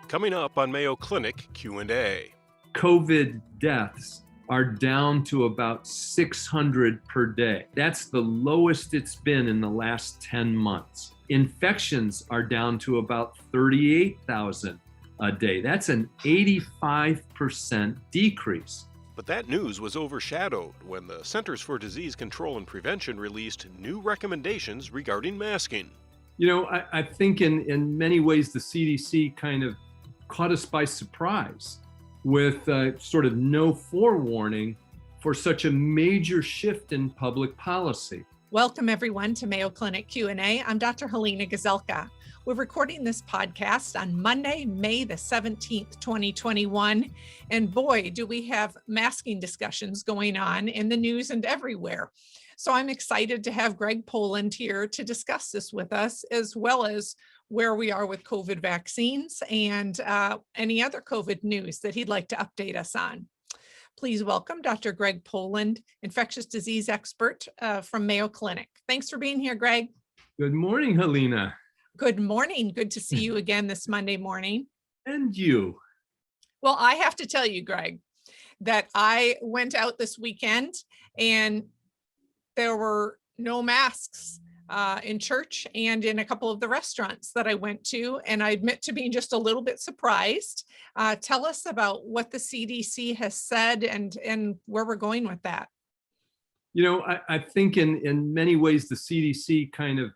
Coming up on Mayo Clinic Q&A. COVID deaths are down to about 600 per day. That's the lowest it's been in the last 10 months. Infections are down to about 38,000 a day. That's an 85% decrease. But that news was overshadowed when the Centers for Disease Control and Prevention released new recommendations regarding masking. You know, I think in many ways the CDC kind of caught us by surprise with sort of no forewarning for such a major shift in public policy. Welcome everyone to Mayo Clinic Q&A. I'm Dr. Helena Gazelka. We're recording this podcast on Monday, May the 17th, 2021. And boy, do we have masking discussions going on in the news and everywhere. So I'm excited to have Greg Poland here to discuss this with us, as well as where we are with COVID vaccines and any other COVID news that he'd like to update us on. Please welcome Dr. Greg Poland, infectious disease expert from Mayo Clinic. Thanks for being here, Greg. Good morning, Helena. Good morning. Good to see you again this Monday morning. And you. Well, I have to tell you, Greg, that I went out this weekend and there were no masks in church and in a couple of the restaurants that I went to, and I admit to being just a little bit surprised. Tell us about what the CDC has said and where we're going with that. You know, I think in many ways the CDC kind of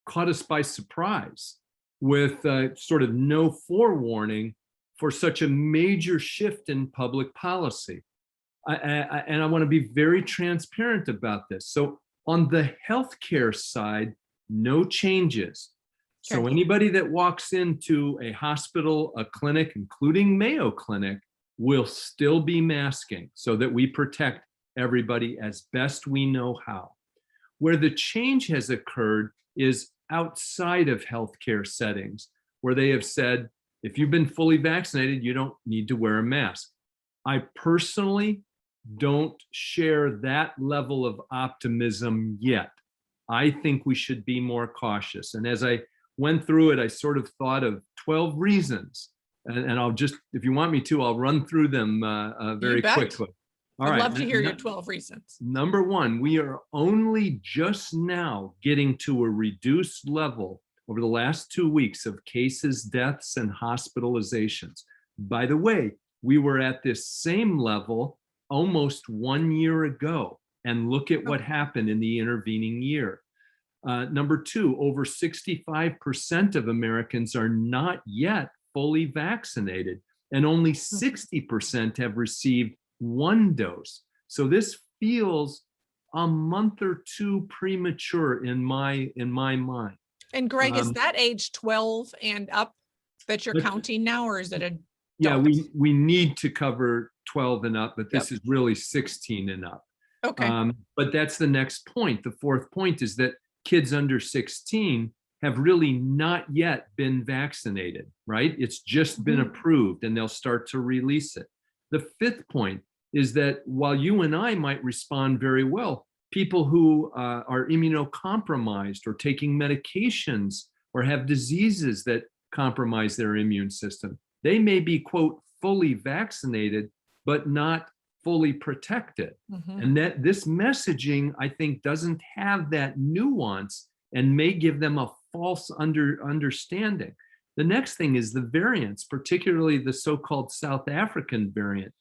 caught us by surprise with sort of no forewarning for such a major shift in public policy. And I want to be very transparent about this. So on the healthcare side, no changes. So anybody that walks into a hospital, a clinic, including Mayo Clinic, will still be masking so that we protect everybody as best we know how. Where the change has occurred is outside of healthcare settings, where they have said, if you've been fully vaccinated, you don't need to wear a mask. I personally don't share that level of optimism yet. I think we should be more cautious. And as I went through it, I sort of thought of 12 reasons. And I'll just, if you want me to, I'll run through them very quickly. All I'd right. love to hear your 12 reasons. Number one, we are only just now getting to a reduced level over the last 2 weeks of cases, deaths, and hospitalizations. By the way, we were at this same level almost 1 year ago, and look at what happened in the intervening year. Number two, over 65% of Americans are not yet fully vaccinated, and only 60% have received one dose. So this feels a month or two premature in my mind. And Greg, is that age 12 and up that you're counting now, or is it a? Yeah, we need to cover 12 and up, but this is really 16 and up. Okay. But that's the next point. The fourth point is that kids under 16 have really not yet been vaccinated, right? It's just been approved and they'll start to release it. The fifth point is that while you and I might respond very well, people who are immunocompromised or taking medications or have diseases that compromise their immune system, they may be, quote, fully vaccinated, but not fully protected. And that this messaging, I think, doesn't have that nuance and may give them a false understanding. The next thing is the variants, particularly the so-called South African variant,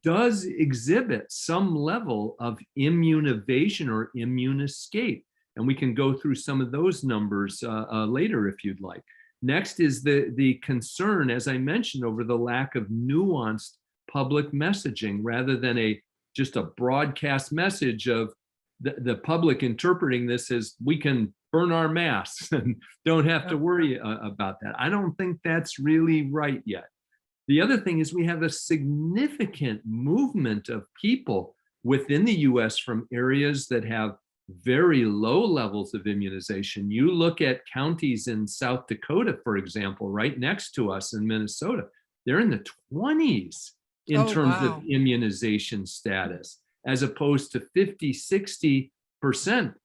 does exhibit some level of immune evasion or immune escape. And we can go through some of those numbers later if you'd like. Next is the concern, as I mentioned, over the lack of nuanced public messaging rather than just a broadcast message of the public interpreting this as we can burn our masks and don't have to worry about that. I don't think that's really right yet. The other thing is we have a significant movement of people within the US from areas that have very low levels of immunization. You look at counties in South Dakota, for example, right next to us in Minnesota, they're in the 20s in terms of immunization status, as opposed to 50, 60%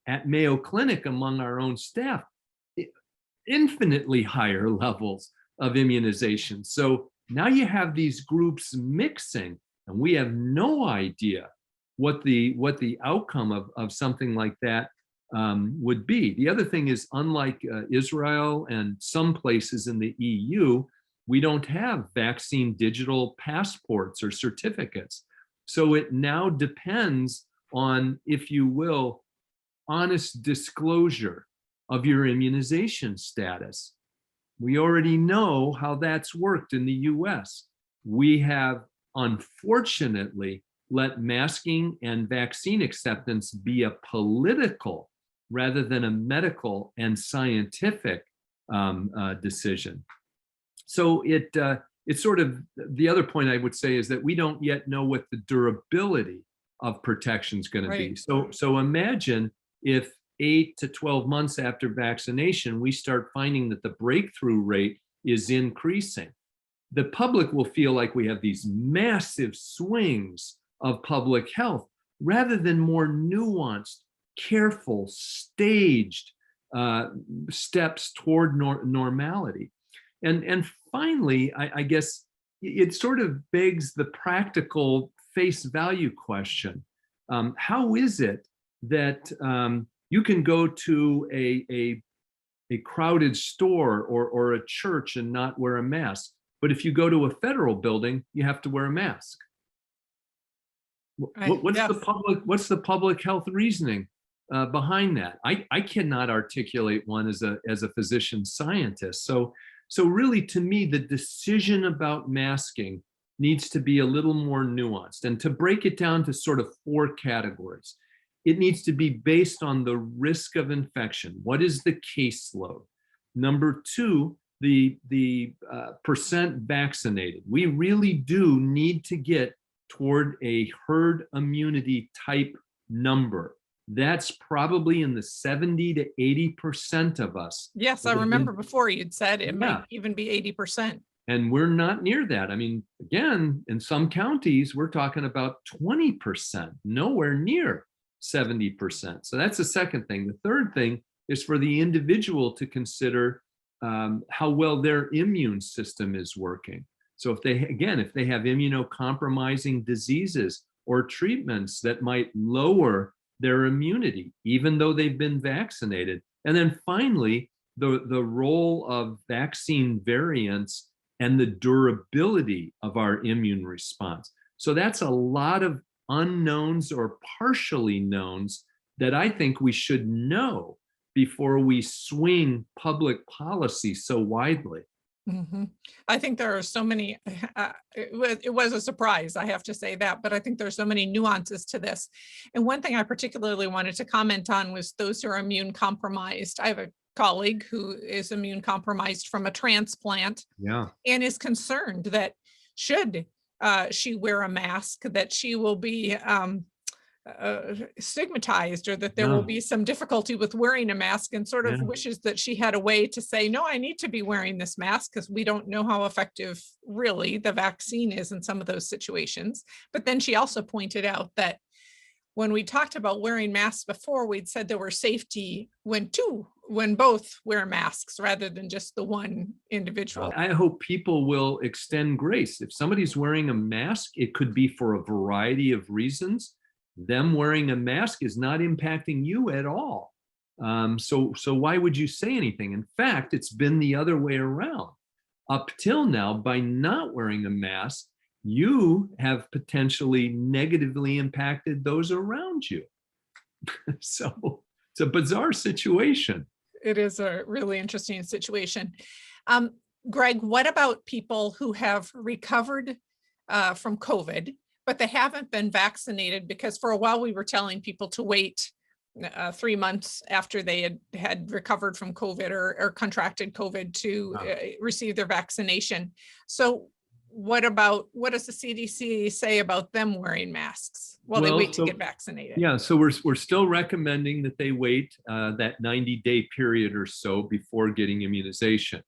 at Mayo Clinic among our own staff, infinitely higher levels of immunization. So now you have these groups mixing, and we have no idea what the outcome of something like that would be. The other thing is, unlike Israel and some places in the EU, we don't have vaccine digital passports or certificates. So it now depends on, if you will, honest disclosure of your immunization status. We already know how that's worked in the US. We have, unfortunately, let masking and vaccine acceptance be a political rather than a medical and scientific decision. So it's sort of, the other point I would say is that we don't yet know what the durability of protection is going to be. So imagine if 8 to 12 months after vaccination, we start finding that the breakthrough rate is increasing. The public will feel like we have these massive swings of public health rather than more nuanced, careful, staged steps toward normality. And finally, I guess it sort of begs the practical face value question. How is it that you can go to a crowded store or a church and not wear a mask, but if you go to a federal building, you have to wear a mask? What's the public health reasoning behind that? I cannot articulate one as a physician scientist. So really, to me, the decision about masking needs to be a little more nuanced. And to break it down to sort of 4 categories, it needs to be based on the risk of infection. What is the caseload? Number 2, the percent vaccinated. We really do need to get toward a herd immunity type number. That's probably in the 70 to 80% of us. Yes, I remember before you'd said it might even be 80%. And we're not near that. I mean, again, in some counties, we're talking about 20%, nowhere near 70%. So that's the second thing. The third thing is for the individual to consider how well their immune system is working. So if they have immunocompromising diseases or treatments that might lower their immunity, even though they've been vaccinated. And then finally, the role of vaccine variants and the durability of our immune response. So that's a lot of unknowns or partially knowns that I think we should know before we swing public policy so widely. Mm-hmm. I think there are so many, it was a surprise, I have to say that, but I think there's so many nuances to this. And one thing I particularly wanted to comment on was those who are immune compromised. I have a colleague who is immune compromised from a transplant and is concerned that should she wear a mask, that she will be stigmatized, or that there will be some difficulty with wearing a mask, and sort of wishes that she had a way to say, no, I need to be wearing this mask, because we don't know how effective really the vaccine is in some of those situations. But then she also pointed out that when we talked about wearing masks before, we'd said there were safety when both wear masks rather than just the one individual. I hope people will extend grace. If somebody's wearing a mask, it could be for a variety of reasons. Them wearing a mask is not impacting you at all. So why would you say anything? In fact, it's been the other way around. Up till now, by not wearing a mask, you have potentially negatively impacted those around you. So it's a bizarre situation. It is a really interesting situation. Greg, what about people who have recovered from COVID, but they haven't been vaccinated? Because for a while we were telling people to wait 3 months after they had recovered from COVID or contracted COVID to receive their vaccination. So what does the CDC say about them wearing masks while they wait to get vaccinated? Yeah, so we're still recommending that they wait that 90-day period or so before getting immunization.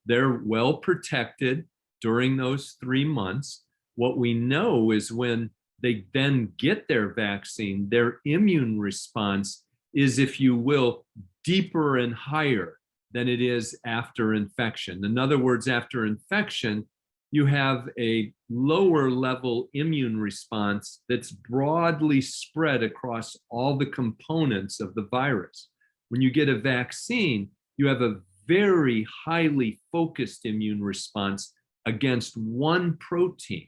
They're well protected during those 3 months. What we know is when they then get their vaccine, their immune response is, if you will, deeper and higher than it is after infection. In other words, after infection, you have a lower level immune response that's broadly spread across all the components of the virus. When you get a vaccine, you have a very highly focused immune response against one protein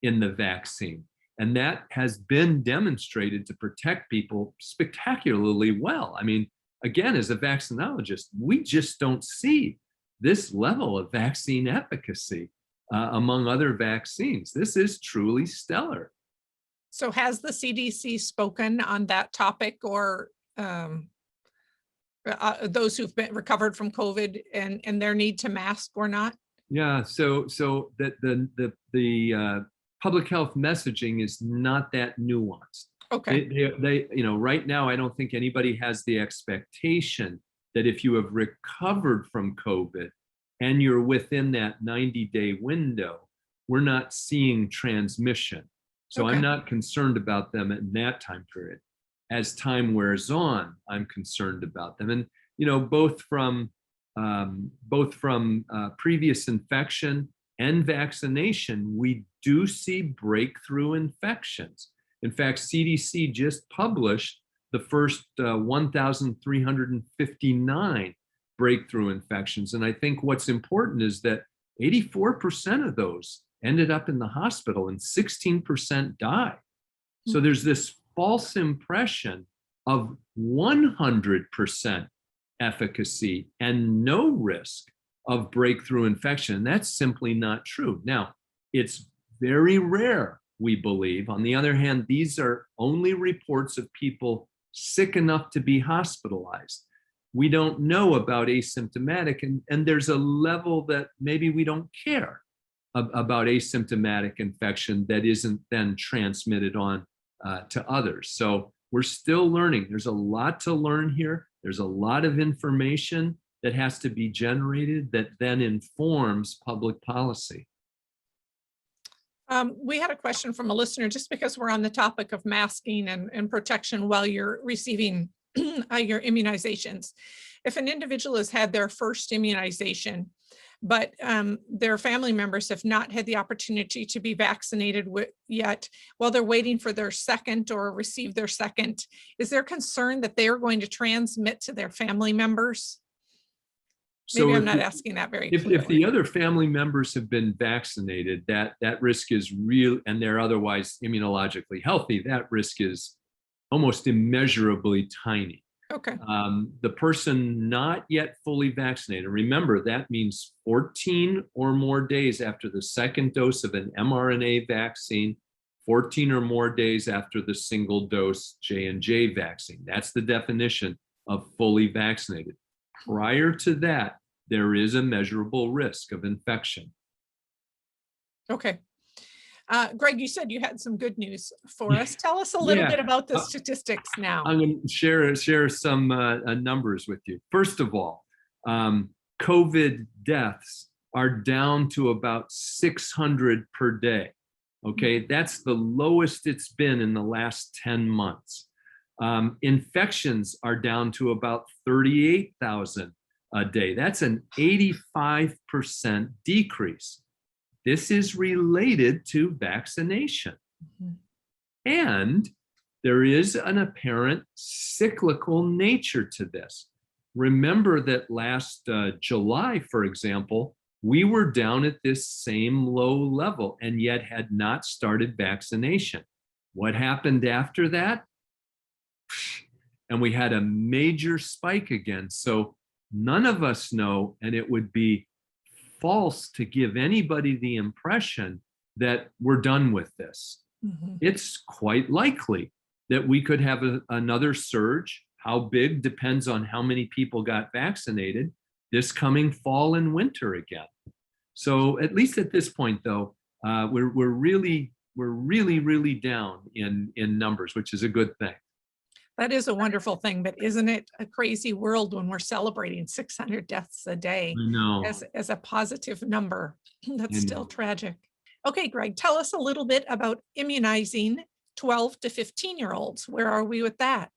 in the vaccine. And that has been demonstrated to protect people spectacularly well. I mean, again, as a vaccinologist, we just don't see this level of vaccine efficacy among other vaccines. This is truly stellar. So has the CDC spoken on that topic, or those who've been recovered from COVID and their need to mask or not? Yeah, so that the public health messaging is not that nuanced. Okay. They right now, I don't think anybody has the expectation that if you have recovered from COVID and you're within that 90-day window, we're not seeing transmission. So Okay. I'm not concerned about them in that time period. As time wears on, I'm concerned about them. And, both from previous infection and vaccination, we do see breakthrough infections. In fact, CDC just published the first 1,359 breakthrough infections. And I think what's important is that 84% of those ended up in the hospital and 16% died. So there's this false impression of 100% efficacy and no risk of breakthrough infection. And that's simply not true. Now, it's very rare, we believe. On the other hand, these are only reports of people sick enough to be hospitalized. We don't know about asymptomatic, and there's a level that maybe we don't care about asymptomatic infection that isn't then transmitted on to others. So we're still learning. There's a lot to learn here. There's a lot of information that has to be generated that then informs public policy. We had a question from a listener, just because we're on the topic of masking and protection while you're receiving your immunizations. If an individual has had their first immunization, but their family members have not had the opportunity to be vaccinated yet, while they're waiting for their second or receive their second, is there concern that they are going to transmit to their family members? Maybe I'm not asking that very clearly. If the other family members have been vaccinated, that risk is real, and they're otherwise immunologically healthy, that risk is almost immeasurably tiny. Okay. The person not yet fully vaccinated, remember that means 14 or more days after the second dose of an mRNA vaccine, 14 or more days after the single dose J&J vaccine. That's the definition of fully vaccinated. Prior to that, there is a measurable risk of infection. Okay. Greg, you said you had some good news for us. Tell us a little bit about the statistics now. I'm going to share some numbers with you. First of all, COVID deaths are down to about 600 per day. Okay, that's the lowest it's been in the last 10 months. Infections are down to about 38,000 a day. That's an 85% decrease. This is related to vaccination. Mm-hmm. And there is an apparent cyclical nature to this. Remember that last July, for example, we were down at this same low level and yet had not started vaccination. What happened after that? And we had a major spike again. So none of us know, and it would be false to give anybody the impression that we're done with this. Mm-hmm. It's quite likely that we could have another surge. How big depends on how many people got vaccinated this coming fall and winter again. So at least at this point, though, we're really down in numbers, which is a good thing. That is a wonderful thing, but isn't it a crazy world when we're celebrating 600 deaths a day as a positive number? That's still tragic. Okay, Greg, tell us a little bit about immunizing 12 to 15-year-olds. Where are we with that?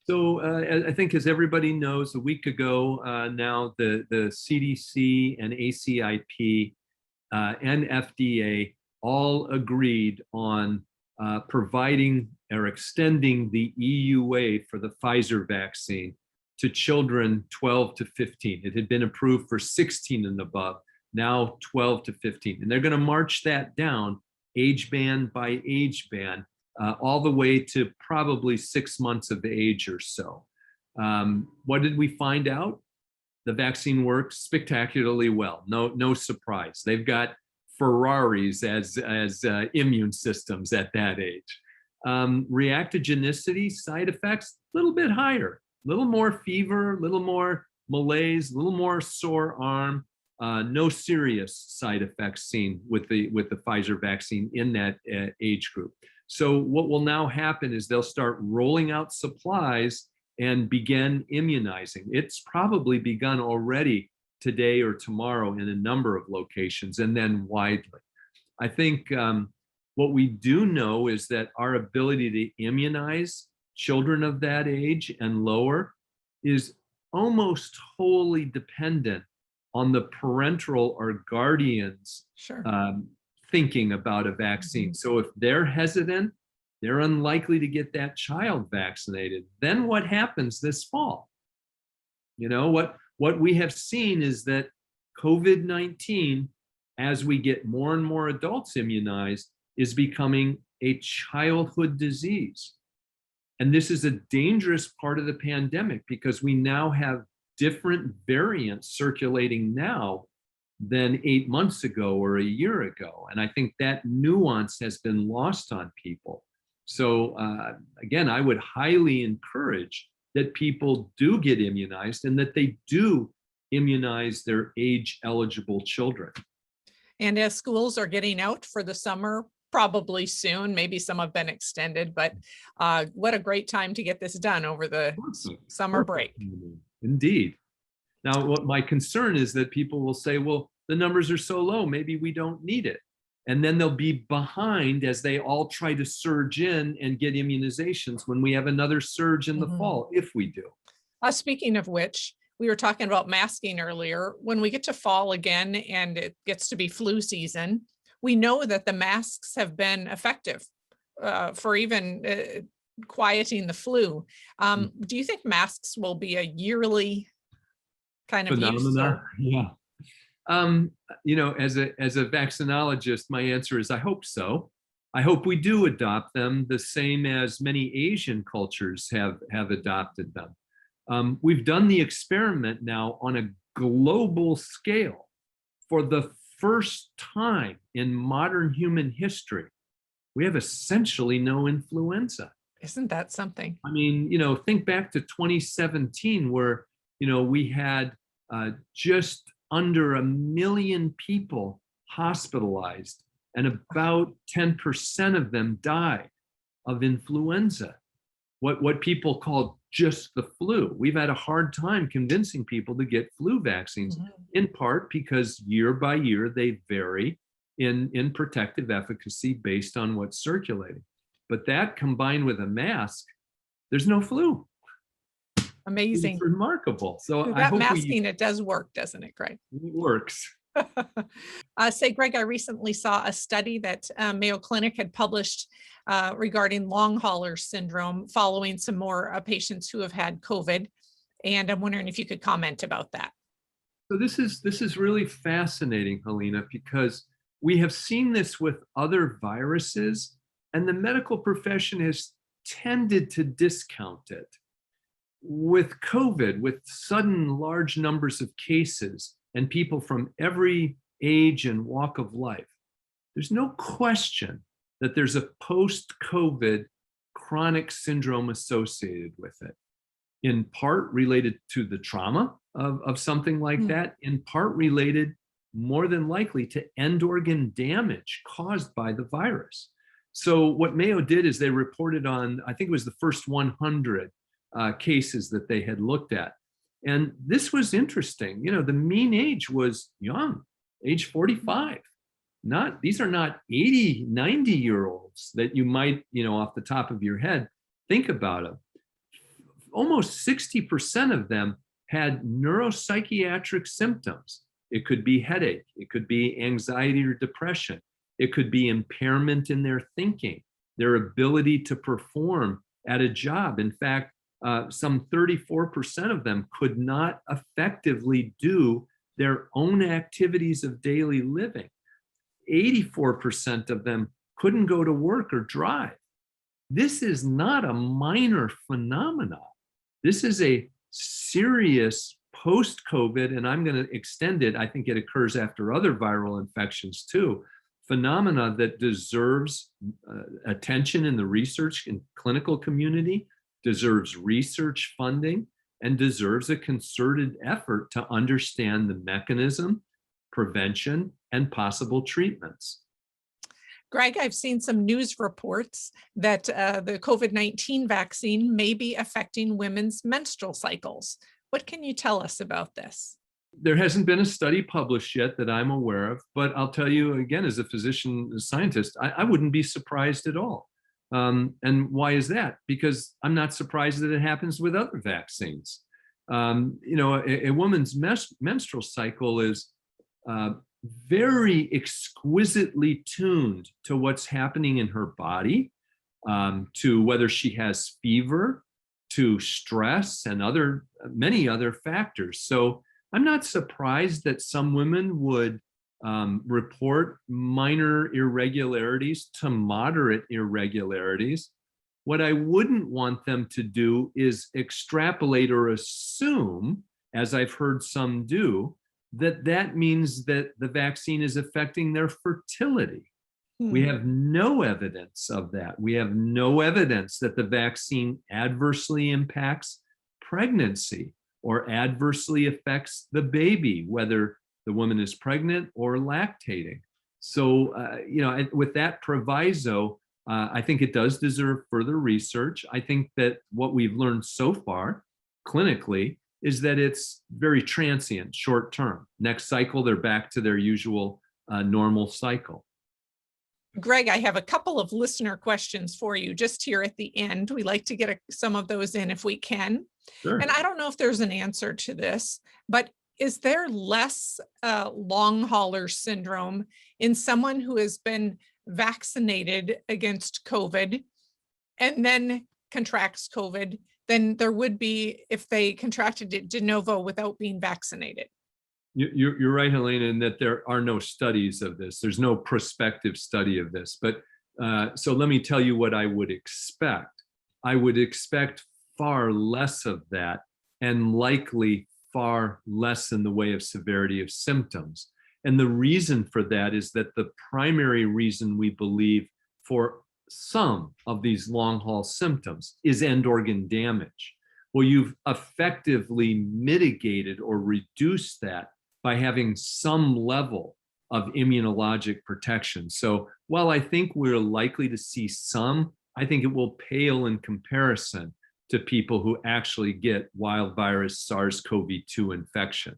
So I think, as everybody knows, a week ago now, the CDC and ACIP and FDA all agreed on providing or extending the EUA for the Pfizer vaccine to children 12 to 15. It had been approved for 16 and above, now 12 to 15. And they're going to march that down age band by age band, all the way to probably 6 months of age or so. What did we find out? The vaccine works spectacularly well. No surprise. They've got Ferraris as immune systems at that age. Reactogenicity, side effects, a little bit higher, a little more fever, a little more malaise, a little more sore arm. No serious side effects seen with the Pfizer vaccine in that age group. So what will now happen is they'll start rolling out supplies and begin immunizing. It's probably begun already today or tomorrow in a number of locations, and then widely. I think what we do know is that our ability to immunize children of that age and lower is almost wholly dependent on the parental or guardians Sure. Thinking about a vaccine. So if they're hesitant, they're unlikely to get that child vaccinated. Then what happens this fall? You know, what we have seen is that COVID-19, as we get more and more adults immunized, is becoming a childhood disease. And this is a dangerous part of the pandemic because we now have different variants circulating now than 8 months ago or a year ago. And I think that nuance has been lost on people. So again, I would highly encourage that people do get immunized and that they do immunize their age-eligible children. And as schools are getting out for the summer, probably soon, maybe some have been extended, but what a great time to get this done over the summer break. Indeed. Now, what my concern is that people will say, well, the numbers are so low, maybe we don't need it. And then they'll be behind as they all try to surge in and get immunizations when we have another surge in the fall, if we do. Speaking of which, we were talking about masking earlier. When we get to fall again and it gets to be flu season, we know that the masks have been effective for even quieting the flu. Do you think masks will be a yearly kind of phenomena? Yeah. You know, as a vaccinologist, my answer is I hope so. I hope we do adopt them the same as many Asian cultures have adopted them. We've done the experiment now on a global scale. For the first time in modern human history, we have essentially no influenza. Isn't that something? I mean, you know, think back to 2017 where, you know, we had just under 1 million people hospitalized and about 10% of them died of influenza, what people call just the flu. We've had a hard time convincing people to get flu vaccines, in part because year by year they vary in protective efficacy based on what's circulating. But that combined with a mask, there's no flu. Amazing. It's remarkable. So that I hope masking, it does work, doesn't it, Greg? It works. Say, Greg, I recently saw a study that Mayo Clinic had published regarding long hauler syndrome following some more patients who have had COVID. And I'm wondering if you could comment about that. So this is really fascinating, Helena, because we have seen this with other viruses and the medical profession has tended to discount it. With COVID, with sudden large numbers of cases and people from every age and walk of life, there's no question that there's a post-COVID chronic syndrome associated with it, in part related to the trauma of something like that, in part related more than likely to end organ damage caused by the virus. So what Mayo did is they reported on, I think it was the first 100 cases that they had looked at. And this was interesting. You know, the mean age was young, age 45. These are not 80, 90-year-olds that you might, you know, off the top of your head, think about them. almost 60% of them had neuropsychiatric symptoms. It could be headache, it could be anxiety or depression, it could be impairment in their thinking, their ability to perform at a job. In fact, some 34% of them could not effectively do their own activities of daily living. 84% of them couldn't go to work or drive. This is not a minor phenomenon. This is a serious post-COVID, and I'm going to extend it. I think it occurs after other viral infections too. Phenomena that deserves attention in the research and clinical community, deserves research funding, and deserves a concerted effort to understand the mechanism, prevention, and possible treatments. Greg, I've seen some news reports that the COVID-19 vaccine may be affecting women's menstrual cycles. What can you tell us about this? There hasn't been a study published yet that I'm aware of, but I'll tell you again, as a physician, a scientist, I wouldn't be surprised at all. And why is that? Because I'm not surprised that it happens with other vaccines. A woman's menstrual cycle is very exquisitely tuned to what's happening in her body, to whether she has fever, to stress, and many other factors. So I'm not surprised that some women would report minor irregularities to moderate irregularities. What I wouldn't want them to do is extrapolate or assume, as I've heard some do, that means that the vaccine is affecting their fertility. We have no evidence of that. We have no evidence that the vaccine adversely impacts pregnancy or adversely affects the baby, whether the woman is pregnant or lactating. So, with that proviso, I think it does deserve further research. I think that what we've learned so far clinically is that it's very transient, short term. Next cycle, they're back to their usual normal cycle. Greg, I have a couple of listener questions for you just here at the end. We like to get some of those in if we can. Sure. And I don't know if there's an answer to this, but is there less long hauler syndrome in someone who has been vaccinated against COVID and then contracts COVID than there would be if they contracted it de novo without being vaccinated? You're right, Helena, in that there are no studies of this. There's no prospective study of this. But so let me tell you what I would expect. I would expect far less of that, and likely far less in the way of severity of symptoms. And the reason for that is that the primary reason we believe for some of these long haul symptoms is end organ damage. Well, you've effectively mitigated or reduced that by having some level of immunologic protection. So while I think we're likely to see some, I think it will pale in comparison to people who actually get wild virus SARS-CoV-2 infection.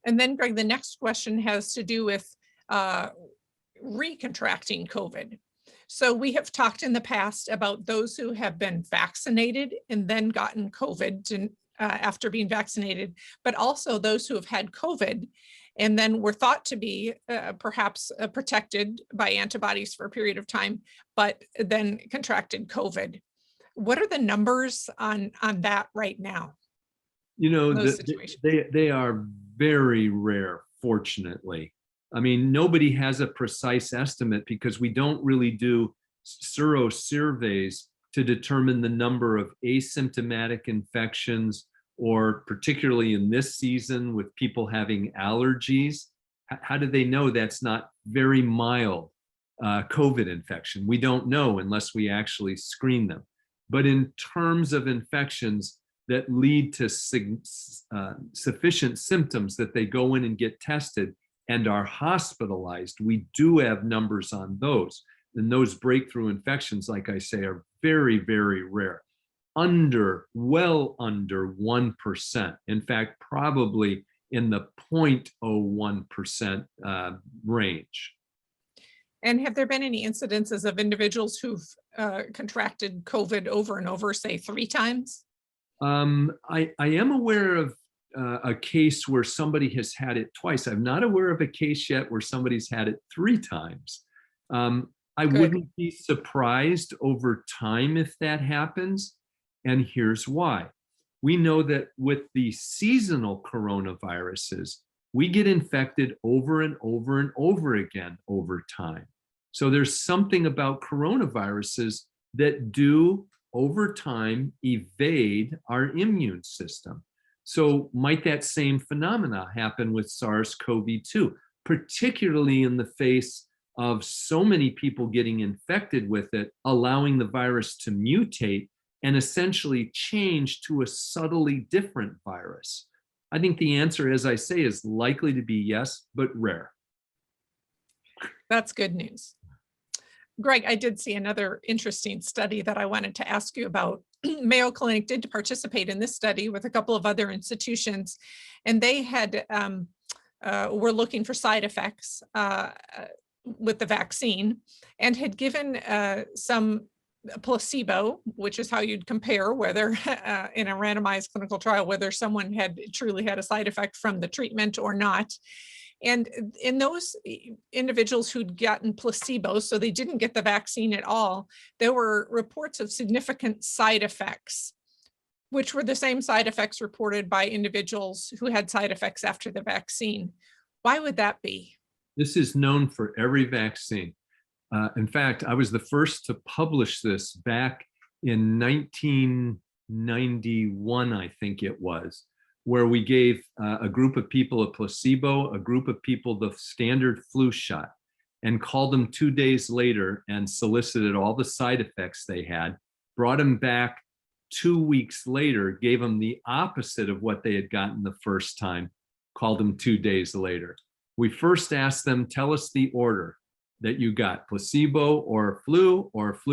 And then, Greg, the next question has to do with recontracting COVID. So we have talked in the past about those who have been vaccinated and then gotten COVID after being vaccinated, but also those who have had COVID and then were thought to be perhaps protected by antibodies for a period of time, but then contracted COVID. What are the numbers on that right now? They are very rare, fortunately. I mean, nobody has a precise estimate because we don't really do serosurveys to determine the number of asymptomatic infections, or particularly in this season with people having allergies. How do they know that's not very mild COVID infection? We don't know unless we actually screen them. But in terms of infections that lead to sufficient symptoms that they go in and get tested and are hospitalized, we do have numbers on those. And those breakthrough infections, like I say, are very, very rare. Well under 1%. In fact, probably in the 0.01% range. And have there been any incidences of individuals who've contracted COVID over and over, say 3 times? I am aware of a case where somebody has had it twice. I'm not aware of a case yet where somebody's had it 3 times. I Good. wouldn't be surprised over time if that happens. And here's why. We know that with the seasonal coronaviruses, we get infected over and over and over again over time. So there's something about coronaviruses that do over time evade our immune system. So might that same phenomena happen with SARS-CoV-2, particularly in the face of so many people getting infected with it, allowing the virus to mutate and essentially change to a subtly different virus? I think the answer, as I say, is likely to be yes, but rare. That's good news. Greg, I did see another interesting study that I wanted to ask you about. Mayo Clinic did participate in this study with a couple of other institutions, and they had were looking for side effects with the vaccine, and had given some placebo, which is how you'd compare whether in a randomized clinical trial, whether someone had truly had a side effect from the treatment or not. And in those individuals who'd gotten placebo, so they didn't get the vaccine at all, there were reports of significant side effects, which were the same side effects reported by individuals who had side effects after the vaccine. Why would that be? This is known for every vaccine. In fact, I was the first to publish this back in 1991, I think it was, where we gave a group of people a placebo, a group of people the standard flu shot, and called them 2 days later and solicited all the side effects they had, brought them back 2 weeks later, gave them the opposite of what they had gotten the first time, called them 2 days later. We first asked them, tell us the order that you got, placebo or flu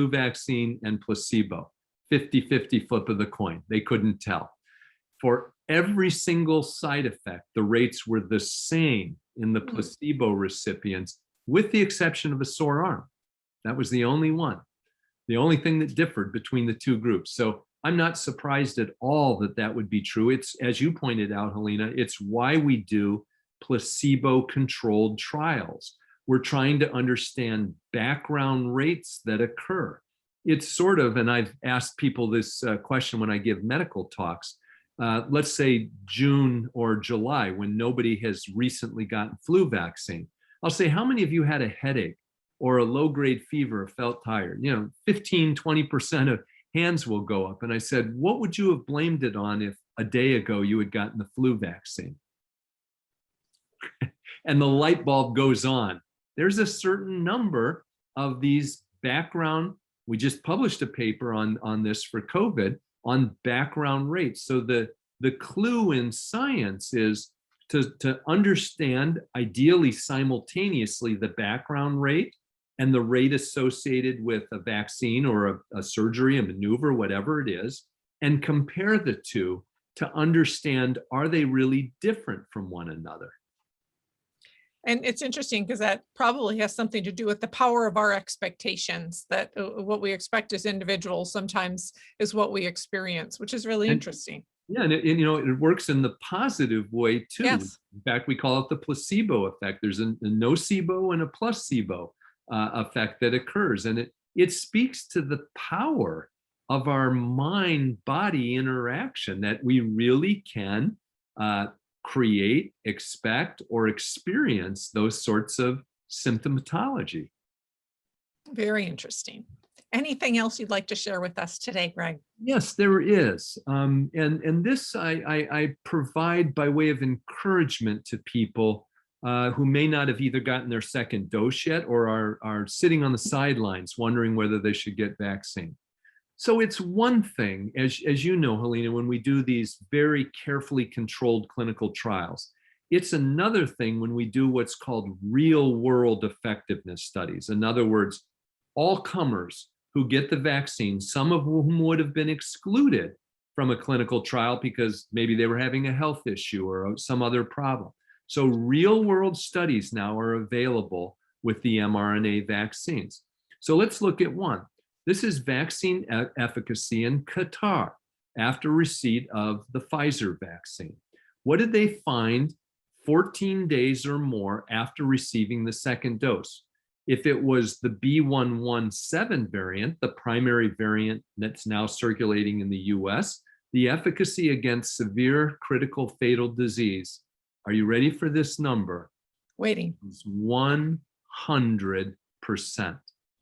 vaccine and placebo. 50-50 flip of the coin. They couldn't tell. For every single side effect, the rates were the same in the placebo recipients, with the exception of a sore arm. That was the only one, the only thing that differed between the two groups. So I'm not surprised at all that that would be true. It's, as you pointed out, Helena, it's why we do placebo-controlled trials. We're trying to understand background rates that occur. It's sort of, and I've asked people this question when I give medical talks, let's say June or July, when nobody has recently gotten flu vaccine. I'll say, how many of you had a headache or a low-grade fever or felt tired? 15, 20% of hands will go up. And I said, what would you have blamed it on if a day ago you had gotten the flu vaccine? And the light bulb goes on. There's a certain number of these background, we just published a paper on this for COVID, on background rates. So the clue in science is to understand, ideally simultaneously, the background rate and the rate associated with a vaccine or a surgery, a maneuver, whatever it is, and compare the two to understand, are they really different from one another? And it's interesting because that probably has something to do with the power of our expectations, that what we expect as individuals sometimes is what we experience, which is really interesting. Yeah, and it works in the positive way too. Yes. In fact, we call it the placebo effect. There's a nocebo and a placebo effect that occurs, and it speaks to the power of our mind-body interaction, that we really can create, expect, or experience those sorts of symptomatology. Very interesting. Anything else you'd like to share with us today, Greg? Yes, there is. And this I provide by way of encouragement to people who may not have either gotten their second dose yet or are sitting on the sidelines wondering whether they should get vaccine. So it's one thing, as you know, Helena, when we do these very carefully controlled clinical trials. It's another thing when we do what's called real-world effectiveness studies. In other words, all comers who get the vaccine, some of whom would have been excluded from a clinical trial because maybe they were having a health issue or some other problem. So real-world studies now are available with the mRNA vaccines. So let's look at one. This is vaccine efficacy in Qatar after receipt of the Pfizer vaccine. What did they find 14 days or more after receiving the second dose? If it was the B117 variant, the primary variant that's now circulating in the US, the efficacy against severe critical fatal disease, are you ready for this number? Waiting. Is 100%.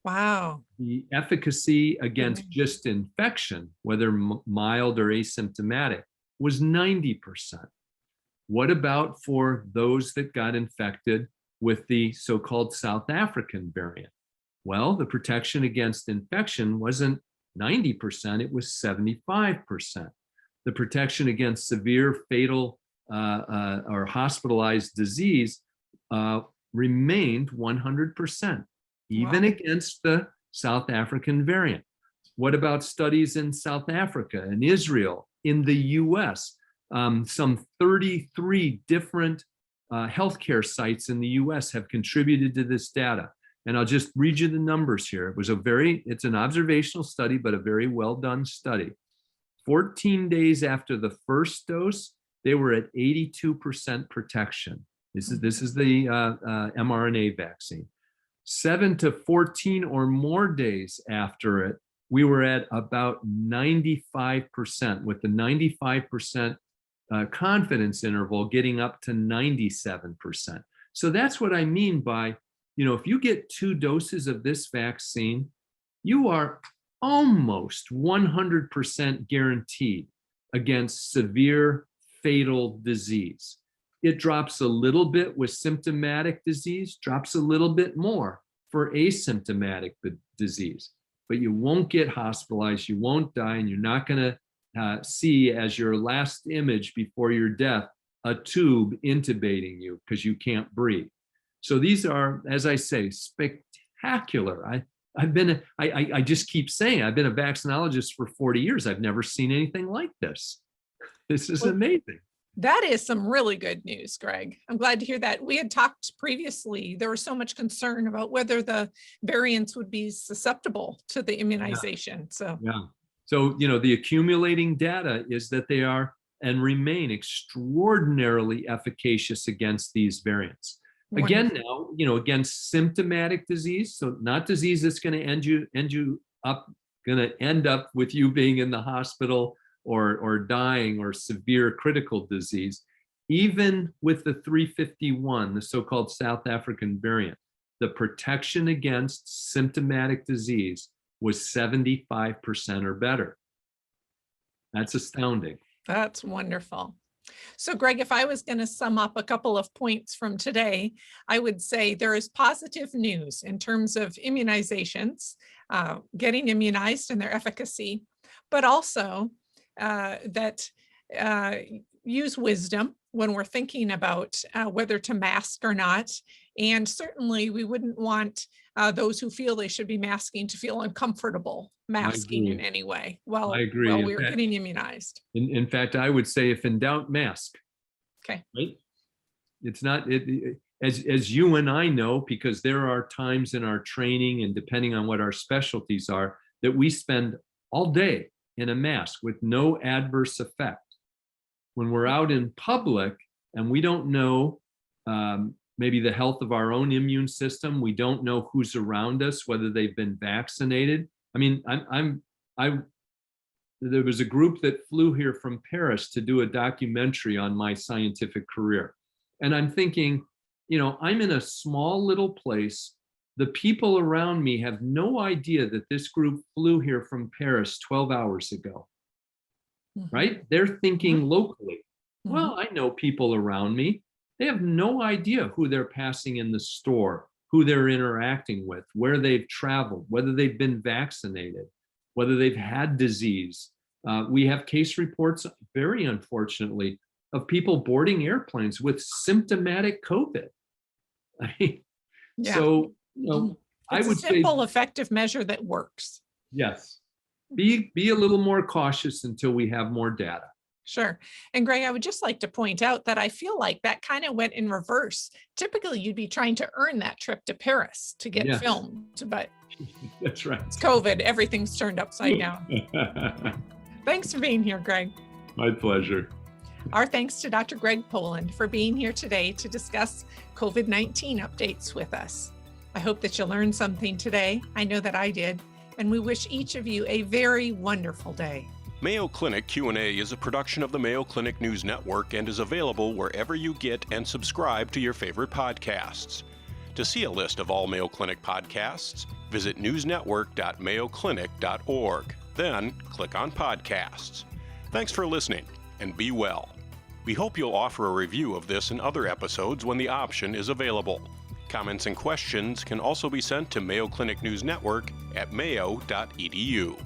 Wow. The efficacy against just infection, whether mild or asymptomatic, was 90%. What about for those that got infected with the so-called South African variant? Well, the protection against infection wasn't 90%, it was 75%. The protection against severe fatal or hospitalized disease remained 100%, even against the South African variant. What about studies in South Africa and Israel, in the US? Some 33 different healthcare sites in the US have contributed to this data. And I'll just read you the numbers here. It's an observational study, but a very well done study. 14 days after the first dose, they were at 82% protection. This is the mRNA vaccine. 7 to 14 or more days after it, we were at about 95%, with the 95% confidence interval getting up to 97%. So that's what I mean by, if you get 2 doses of this vaccine, you are almost 100% guaranteed against severe fatal disease. It drops a little bit with symptomatic disease, drops a little bit more for asymptomatic disease, but you won't get hospitalized, you won't die, and you're not going to see as your last image before your death a tube intubating you because you can't breathe. So these are, as I say, spectacular. I just keep saying, I've been a vaccinologist for 40 years. I've never seen anything like this. This is amazing. That is some really good news, Greg. I'm glad to hear that. We had talked previously, there was so much concern about whether the variants would be susceptible to the immunization. So the accumulating data is that they are and remain extraordinarily efficacious against these variants. Again, now, against symptomatic disease, so not disease that's going to end up with you being in the hospital or dying, or severe critical disease. Even with the 351, the so-called South African variant, the protection against symptomatic disease was 75% or better. That's astounding. That's wonderful. So Greg, if I was going to sum up a couple of points from today, I would say there is positive news in terms of immunizations, getting immunized and their efficacy, but also that use wisdom when we're thinking about whether to mask or not. And certainly we wouldn't want those who feel they should be masking to feel uncomfortable masking in any way while we're getting immunized. In fact, I would say, if in doubt, mask. Okay. Right? It's not, as you and I know, because there are times in our training, and depending on what our specialties are, that we spend all day in a mask with no adverse effect. When we're out in public and we don't know maybe the health of our own immune system, we don't know who's around us, whether they've been vaccinated. I mean, there was a group that flew here from Paris to do a documentary on my scientific career. And I'm thinking, I'm in a small little place. The people around me have no idea that this group flew here from Paris 12 hours ago, right? They're thinking locally. Well, I know people around me. They have no idea who they're passing in the store, who they're interacting with, where they've traveled, whether they've been vaccinated, whether they've had disease. We have case reports, very unfortunately, of people boarding airplanes with symptomatic COVID. I mean, so I would say, it's a simple, effective measure that works. Yes, be a little more cautious until we have more data. Sure. And Greg, I would just like to point out that I feel like that kind of went in reverse. Typically, you'd be trying to earn that trip to Paris to get Yes. filmed, but That's right. it's COVID. Everything's turned upside down. Thanks for being here, Greg. My pleasure. Our thanks to Dr. Greg Poland for being here today to discuss COVID-19 updates with us. I hope that you learned something today. I know that I did. And we wish each of you a very wonderful day. Mayo Clinic Q&A is a production of the Mayo Clinic News Network and is available wherever you get and subscribe to your favorite podcasts. To see a list of all Mayo Clinic podcasts, visit newsnetwork.mayoclinic.org. Then click on Podcasts. Thanks for listening, and be well. We hope you'll offer a review of this and other episodes when the option is available. Comments and questions can also be sent to Mayo Clinic News Network at mayo.edu.